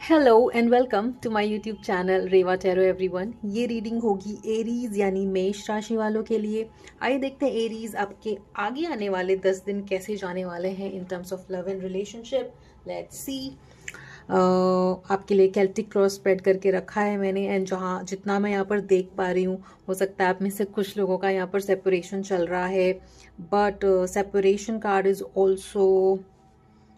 Hello and welcome to my YouTube channel Reva tarot everyone. ये रीडिंग होगी एरीज यानी मेष राशि वालों के लिए। आइए देखते हैं एरीज आपके आगे आने वाले 10 दिन कैसे जाने वाले हैं in terms of love and relationship. Let's see. आपके लिए केल्टिक क्रॉस स्प्रेड करके रखा है मैंने, एंड जहाँ जितना मैं यहाँ पर देख पा रही हूँ, हो सकता है आप में से कुछ लोगों का यहाँ पर सेपरेशन चल रहा है, but separation card is also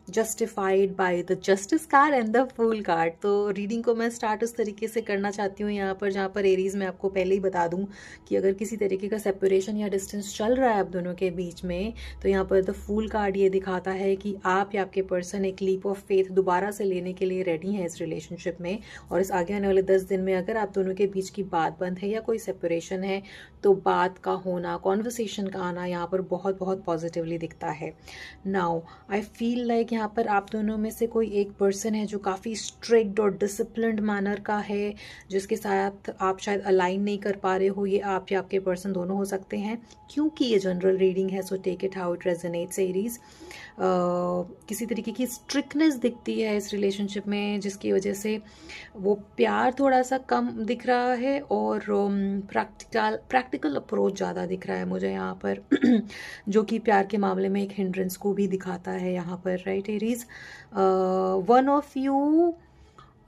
justified by the justice card and the fool card. तो रीडिंग को मैं स्टार्ट उस तरीके से करना चाहती हूँ यहाँ पर, जहाँ पर एरीज में आपको पहले ही बता दूँ कि अगर किसी तरीके का सेपरेशन या डिस्टेंस चल रहा है आप दोनों के बीच में, तो यहाँ पर द फूल कार्ड ये दिखाता है कि आप या आपके पर्सन एक लीप ऑफ फेथ दोबारा से लेने के लिए रेडी हैं इस रिलेशनशिप में। और इस आगे आने वाले 10 दिन में अगर आप दोनों के बीच की बात बंद है या कोई सेपरेशन है, तो बात का होना, कॉन्वर्सेशन का आना यहाँ पर बहुत बहुत पॉजिटिवली दिखता है। नाउ आई फील लाइक यहाँ पर आप दोनों में से कोई एक पर्सन है जो काफ़ी स्ट्रिक्ट और डिसिप्लिन्ड मैनर का है, जिसके साथ आप शायद अलाइन नहीं कर पा रहे हो। ये आप या आपके पर्सन दोनों हो सकते हैं, क्योंकि ये जनरल रीडिंग है, so take it how it resonates Aries. किसी तरीके की स्ट्रिक्टनेस दिखती है इस रिलेशनशिप में, जिसकी वजह से वो प्यार थोड़ा सा कम दिख रहा है और प्रैक्टिकल अप्रोच ज़्यादा दिख रहा है मुझे यहाँ पर जो कि प्यार के मामले में एक हिंड्रेंस को भी दिखाता है यहाँ पर, right Aries. One of you,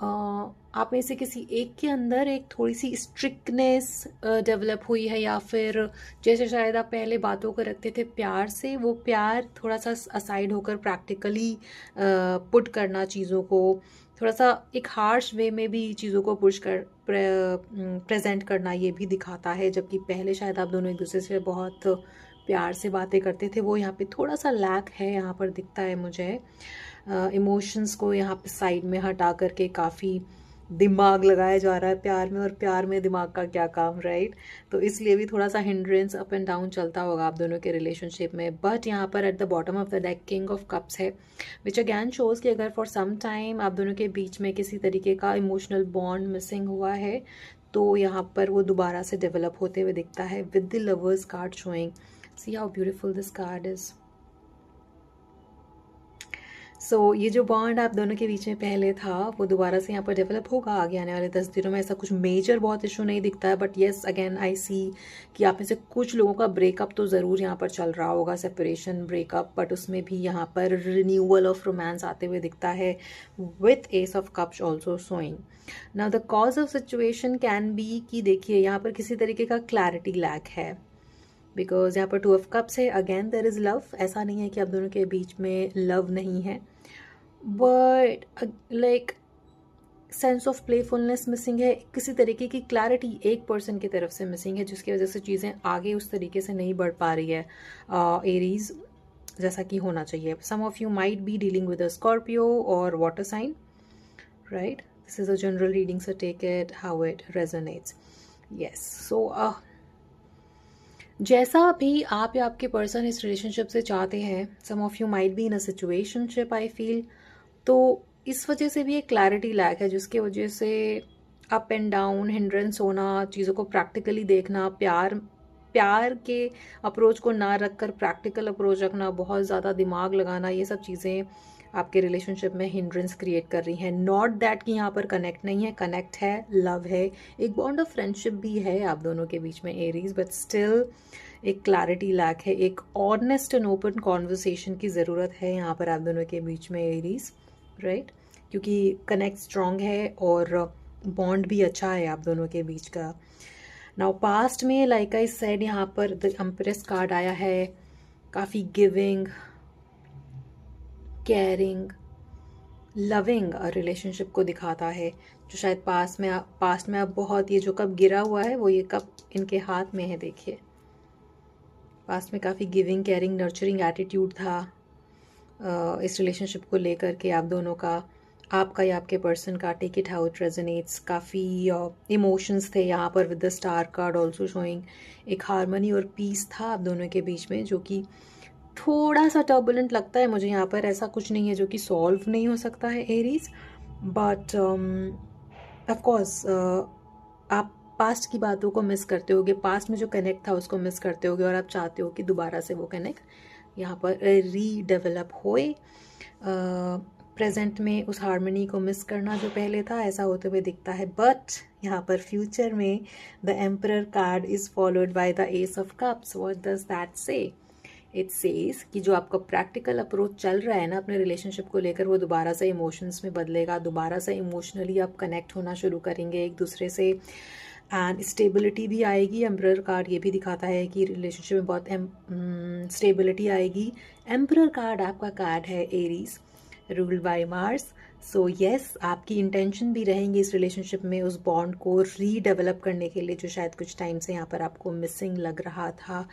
आप में से किसी एक के अंदर एक थोड़ी सी स्ट्रिक्टनेस डेवलप हुई है, या फिर जैसे शायद आप पहले बातों को रखते थे प्यार से, वो प्यार थोड़ा सा असाइड होकर प्रैक्टिकली पुट करना, चीज़ों को थोड़ा सा एक हार्श वे में भी चीज़ों को पुश कर प्रेजेंट करना, ये भी दिखाता है। जबकि पहले शायद आप दोनों एक दूसरे से बहुत प्यार से बातें करते थे, वो यहाँ पे थोड़ा सा लैक है यहाँ पर दिखता है मुझे। इमोशंस को यहाँ पे साइड में हटा करके काफ़ी दिमाग लगाया जा रहा है प्यार में, और प्यार में दिमाग का क्या काम, राइट। तो इसलिए भी थोड़ा सा हिंड्रेंस अप एंड डाउन चलता होगा आप दोनों के रिलेशनशिप में। बट यहाँ पर eight the bottom of the deck king of cups है, विच अगैन शोज कि अगर फॉर सम टाइम आप दोनों के बीच में किसी तरीके का इमोशनल बॉन्ड मिसिंग हुआ है, तो यहाँ पर वो दोबारा से डेवलप होते हुए दिखता है with the lovers card showing. See how beautiful this card is. So ये जो बॉन्ड आप दोनों के बीच में पहले था, वो दोबारा से यहाँ पर डेवलप होगा आगे आने वाले 10 दिनों में। ऐसा कुछ मेजर बहुत इशू नहीं दिखता है, बट येस अगेन आई सी कि आप में से कुछ लोगों का ब्रेकअप तो ज़रूर यहाँ पर चल रहा होगा, सेपरेशन ब्रेकअप, बट उसमें भी यहाँ पर रिन्यूअल ऑफ रोमांस आते हुए दिखता है with S of cups also showing. Now the cause of situation can be कि देखिए यहाँ पर किसी तरीके का क्लैरिटी लैक है, बिकॉज यहाँ पर 2 ऑफ कप्स है। अगेन देयर इज लव, ऐसा नहीं है कि आप दोनों के बीच में लव नहीं है, but like sense of playfulness missing है, किसी तरीके की क्लैरिटी एक पर्सन की तरफ से मिसिंग है, जिसकी वजह से चीज़ें आगे उस तरीके से नहीं बढ़ पा रही है एरीज, जैसा कि होना चाहिए। Some of you might be dealing with a Scorpio और water sign, right. This is a general reading, so take it how it resonates. Yes, so जैसा भी आप या आपके पर्सन इस रिलेशनशिप से चाहते हैं, some of you might be in a situationship I feel, तो इस वजह से भी एक क्लैरिटी लैक है, जिसके वजह से अप एंड डाउन, हिंड्रेंस होना, चीज़ों को प्रैक्टिकली देखना, प्यार प्यार के अप्रोच को ना रखकर प्रैक्टिकल अप्रोच रखना, बहुत ज़्यादा दिमाग लगाना, ये सब चीज़ें आपके रिलेशनशिप में हिंड्रेंस क्रिएट कर रही हैं। नॉट दैट कि यहाँ पर कनेक्ट नहीं है, कनेक्ट है, लव है, एक बॉन्ड ऑफ फ्रेंडशिप भी है आप दोनों के बीच में एरीज, बट स्टिल एक क्लैरिटी लैक है, एक ऑनेस्ट एंड ओपन कॉन्वर्सेशन की ज़रूरत है यहाँ पर आप दोनों के बीच में एरीज, राइट। क्योंकि कनेक्ट स्ट्रॉन्ग है और बॉन्ड भी अच्छा है आप दोनों के बीच का। नाउ पास्ट में लाइक आई सेड, यहाँ पर द एम्प्रेस कार्ड आया है, काफ़ी गिविंग, केयरिंग, लविंग रिलेशनशिप को दिखाता है, जो शायद पास्ट में अब बहुत, ये जो कप गिरा हुआ है वो ये कप इनके हाथ में है, देखिए। पास्ट में काफ़ी गिविंग, केयरिंग, नर्चरिंग एटीट्यूड था इस रिलेशनशिप को लेकर के आप दोनों का, आपका या आपके पर्सन का। Take it how it resonates, काफ़ी इमोशंस थे यहाँ पर with the star card also showing. एक हारमनी और पीस था आप दोनों के बीच में, जो कि थोड़ा सा टर्बुलेंट लगता है मुझे यहाँ पर। ऐसा कुछ नहीं है जो कि सॉल्व नहीं हो सकता है एरीज, बट ऑफ कोर्स आप पास्ट की बातों को मिस करते होगे, पास्ट में जो कनेक्ट था उसको मिस करते होगे, और आप चाहते हो कि दोबारा से वो कनेक्ट यहाँ पर रीडेवलप होए। प्रेजेंट में उस हार्मनी को मिस करना जो पहले था, ऐसा होते हुए दिखता है। बट यहाँ पर फ्यूचर में the emperor card is followed by the S of cups. What does that से? इट सेज कि जो आपका प्रैक्टिकल अप्रोच चल रहा है ना अपने रिलेशनशिप को लेकर, वो दोबारा से इमोशंस में बदलेगा, दोबारा से इमोशनली आप कनेक्ट होना शुरू करेंगे एक दूसरे से, एंड स्टेबिलिटी भी आएगी। एम्परर कार्ड ये भी दिखाता है कि रिलेशनशिप में बहुत स्टेबिलिटी आएगी। एम्परर कार्ड आपका कार्ड है Aries, ruled by Mars. So yes, आपकी इंटेंशन भी रहेंगी इस रिलेशनशिप में उस बॉन्ड को रीडेवलप करने के लिए, जो शायद कुछ टाइम से यहाँ पर आपको मिसिंग लग रहा था।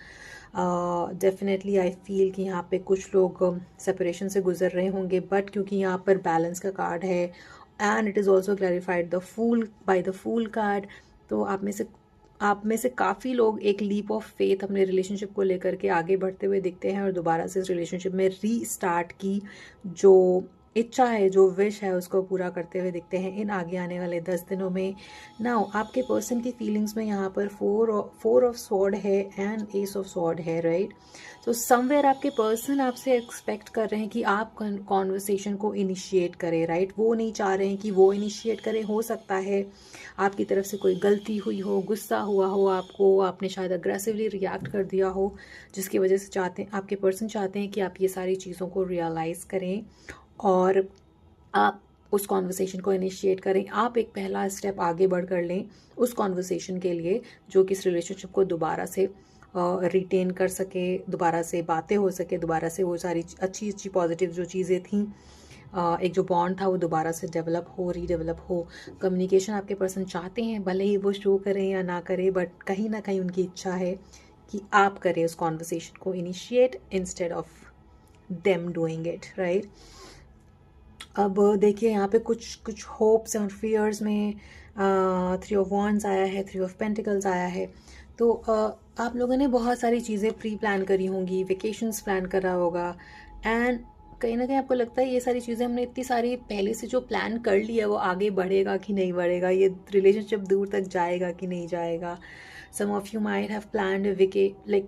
डेफिनेटली आई फील कि यहाँ पे कुछ लोग सेपरेशन से गुजर रहे होंगे, बट क्योंकि यहाँ पर बैलेंस का कार्ड है and it is also clarified the fool by the fool card, तो आप में से काफ़ी लोग एक लीप ऑफ फेथ अपने रिलेशनशिप को लेकर के आगे बढ़ते हुए दिखते हैं और दोबारा से इस रिलेशनशिप में रीस्टार्ट की जो इच्छा है, जो विश है, उसको पूरा करते हुए दिखते हैं इन आगे आने वाले 10 दिनों में। नाउ आपके पर्सन की फीलिंग्स में यहाँ पर फोर ऑफ स्वॉर्ड है एंड एस ऑफ स्वॉर्ड है, राइट। तो समवेयर आपके पर्सन आपसे एक्सपेक्ट कर रहे हैं कि आप कॉन्वर्सेशन को इनिशिएट करें, राइट। वो नहीं चाह रहे हैं कि वो इनिशिएट करें। हो सकता है आपकी तरफ से कोई गलती हुई हो, गुस्सा हुआ हो आपको, आपने शायद अग्रेसिवली रिएक्ट कर दिया हो, जिसकी वजह से आपके पर्सन चाहते हैं कि आप ये सारी चीज़ों को रियलाइज़ करें और आप उस कॉन्वर्सेशन को इनिशिएट करें। आप एक पहला स्टेप आगे बढ़ कर लें उस कॉन्वर्सेशन के लिए, जो कि इस रिलेशनशिप को दोबारा से रिटेन कर सके, दोबारा से बातें हो सके, दोबारा से वो सारी अच्छी अच्छी पॉजिटिव जो चीज़ें थी, एक जो बॉन्ड था वो दोबारा से रीडेवलप हो। कम्युनिकेशन आपके पर्सन चाहते हैं, भले ही वो शो करें या ना करें, बट कहीं ना कहीं उनकी इच्छा है कि आप करें उस कॉन्वर्सेशन को initiate instead of them doing it, right. अब देखिए यहाँ पे कुछ होप्स और फियर्स में 3 ऑफ वॉन्ड्स आया है, 3 ऑफ पेंटिकल्स आया है। तो आप लोगों ने बहुत सारी चीज़ें प्री प्लान करी होंगी, वेकेशंस प्लान करा होगा, एंड कहीं ना कहीं आपको लगता है ये सारी चीज़ें हमने इतनी सारी पहले से जो प्लान कर लिया वो आगे बढ़ेगा कि नहीं बढ़ेगा, ये रिलेशनशिप दूर तक जाएगा कि नहीं जाएगा। Some of you might have planned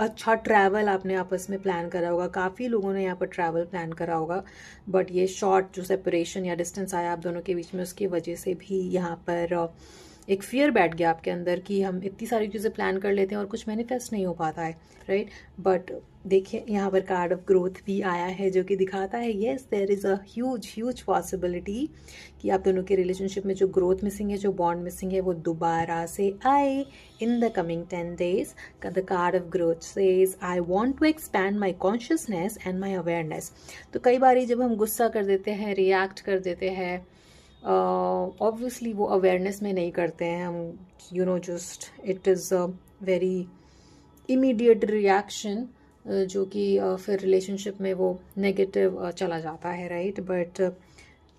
अच्छा ट्रैवल आपने आपस में प्लान करा होगा, काफ़ी लोगों ने यहाँ पर ट्रैवल प्लान करा होगा, बट ये शॉर्ट जो सेपरेशन या डिस्टेंस आया आप दोनों के बीच में, उसकी वजह से भी यहाँ पर एक फियर बैठ गया आपके अंदर कि हम इतनी सारी चीज़ें प्लान कर लेते हैं और कुछ मैनिफेस्ट नहीं हो पाता है, राइट। बट देखिए यहाँ पर कार्ड ऑफ ग्रोथ भी आया है, जो कि दिखाता है yes there is a huge possibility कि आप दोनों के रिलेशनशिप में जो ग्रोथ मिसिंग है, जो बॉन्ड मिसिंग है, वो दोबारा से आए in the coming 10 days। The card of growth says I want to expand my consciousness and my awareness. तो कई बार जब हम गुस्सा कर देते हैं, रिएक्ट कर देते हैं, ऑब्वियसली वो अवेयरनेस में नहीं करते हैं हम, just it is a very immediate reaction, जो कि फिर रिलेशनशिप में वो नेगेटिव चला जाता है, राइट। बट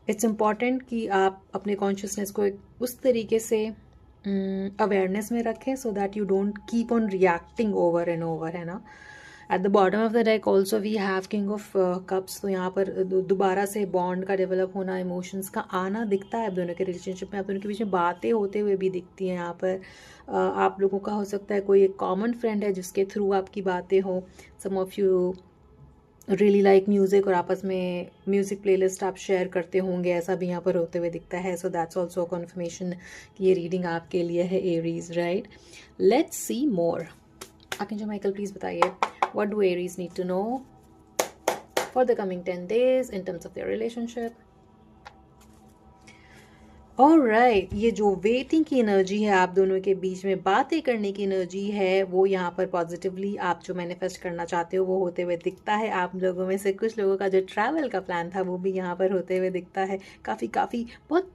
इट्स इम्पॉर्टेंट कि आप अपने कॉन्शियसनेस को उस तरीके से अवेयरनेस में रखें so that you don't keep on reacting over and over, है ना। At the bottom of the deck also we have king of cups. तो यहाँ पर दोबारा से बॉन्ड का डेवलप होना, इमोशंस का आना दिखता है आप दोनों के रिलेशनशिप में, आप दोनों के बीच में बातें होते हुए भी दिखती हैं। यहाँ पर आप लोगों का हो सकता है कोई एक कॉमन फ्रेंड है जिसके थ्रू आपकी बातें हो। Some of you really like music और आपस में म्यूज़िक प्लेलिस्ट आप शेयर करते होंगे, ऐसा भी यहाँ पर होते हुए दिखता है। सो दैट्स ऑल्सो कन्फर्मेशन कि ये रीडिंग आपके लिए है Aries, right. Let's see more. Archangel Michael please बताइए what do Aries need to know for the coming 10 days in terms of their relationship? Alright, ये जो वेटिंग की एनर्जी है आप दोनों के बीच में, बातें करने की एनर्जी है, वो यहाँ पर पॉजिटिवली आप जो मैनिफेस्ट करना चाहते हो वो होते हुए दिखता है। आप लोगों में से कुछ लोगों का जो ट्रैवल का प्लान था वो भी यहाँ पर होते हुए दिखता है। काफ़ी बहुत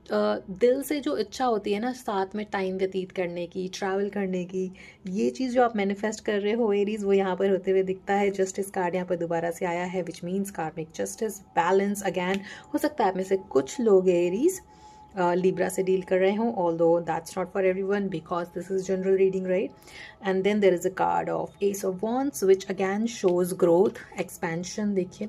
दिल से जो इच्छा होती है ना साथ में टाइम व्यतीत करने की, ट्रैवल करने की, ये चीज़ जो आप मैनिफेस्ट कर रहे हो एरीज, वो यहाँ पर होते हुए दिखता है। जस्टिस कार्ड यहाँ पर दोबारा से आया है, विच मीन्स कार्मिक जस्टिस, बैलेंस अगैन। हो सकता है आप में से कुछ लोग एरीज Libra से डील कर रहे हो, although that's not for everyone because this is general reading, right? And then there is a card of Ace of Wands which again shows growth, expansion। देखिए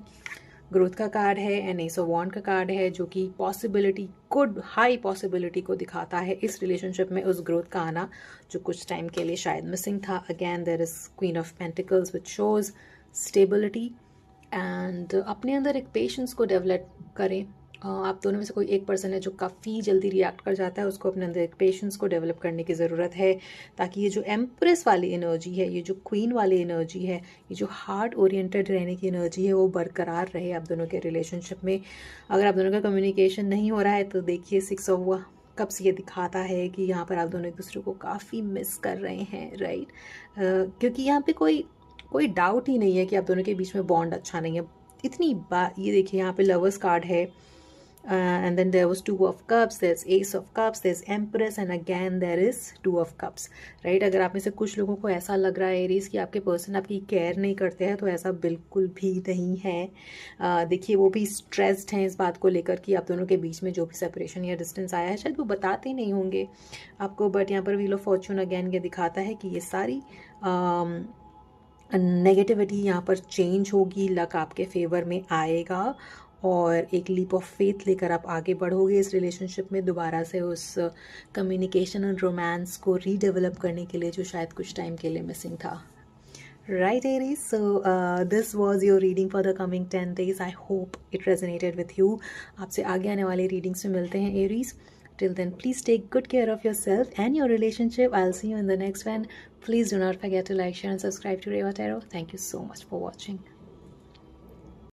ग्रोथ का कार्ड है and S of वॉन्ड का card है, जो कि possibility, good high possibility को दिखाता है इस रिलेशनशिप में उस ग्रोथ का आना जो कुछ टाइम के लिए शायद मिसिंग था। Again there is queen of pentacles which shows stability and अपने अंदर एक पेशेंस को डेवलप करें। आप दोनों में से कोई एक पर्सन है जो काफ़ी जल्दी रिएक्ट कर जाता है, उसको अपने अंदर एक पेशेंस को डेवलप करने की ज़रूरत है, ताकि ये जो एम्प्रेस वाली एनर्जी है, ये जो क्वीन वाली एनर्जी है, ये जो हार्ट ओरिएंटेड रहने की एनर्जी है, वो बरकरार रहे आप दोनों के रिलेशनशिप में। अगर आप दोनों का कम्युनिकेशन नहीं हो रहा है तो देखिए 6 ऑफ कप्स ये दिखाता है कि यहाँ पर आप दोनों एक दूसरे को काफ़ी मिस कर रहे हैं, राइट। क्योंकि यहाँ पे कोई डाउट ही नहीं है कि आप दोनों के बीच में बॉन्ड अच्छा नहीं है। इतनी बात, ये देखिए यहाँ पे लवर्स कार्ड है, and then there was 2 of cups, there is ace of cups, there is empress, and again there is 2 of cups, right. अगर आप में से कुछ लोगों को ऐसा लग रहा है एरीज कि आपके पर्सन आपकी केयर नहीं करते हैं, तो ऐसा बिल्कुल भी नहीं है। देखिए वो भी स्ट्रेस्ड हैं इस बात को लेकर कि आप दोनों के बीच में जो भी सेपरेशन या डिस्टेंस आया है, शायद वो बताते नहीं होंगे आपको, बट यहाँ पर व्हील ऑफ फॉर्चून अगेन ये दिखाता है कि ये सारी नेगेटिविटी यहाँ पर चेंज होगी, लक आपके फेवर में आएगा, और एक लीप ऑफ फेथ लेकर आप आगे बढ़ोगे इस रिलेशनशिप में, दोबारा से उस कम्युनिकेशन और रोमांस को रीडेवलप करने के लिए जो शायद कुछ टाइम के लिए मिसिंग था, right Aries. So this was your reading for the coming 10 days। I hope it resonated with you. आपसे आगे आने वाले रीडिंग्स में मिलते हैं Aries. Till then, please take good care of yourself and your relationship. I'll see you in the next one. Please do not forget to like, share, and subscribe to Reva Tarot. Thank you so much for watching.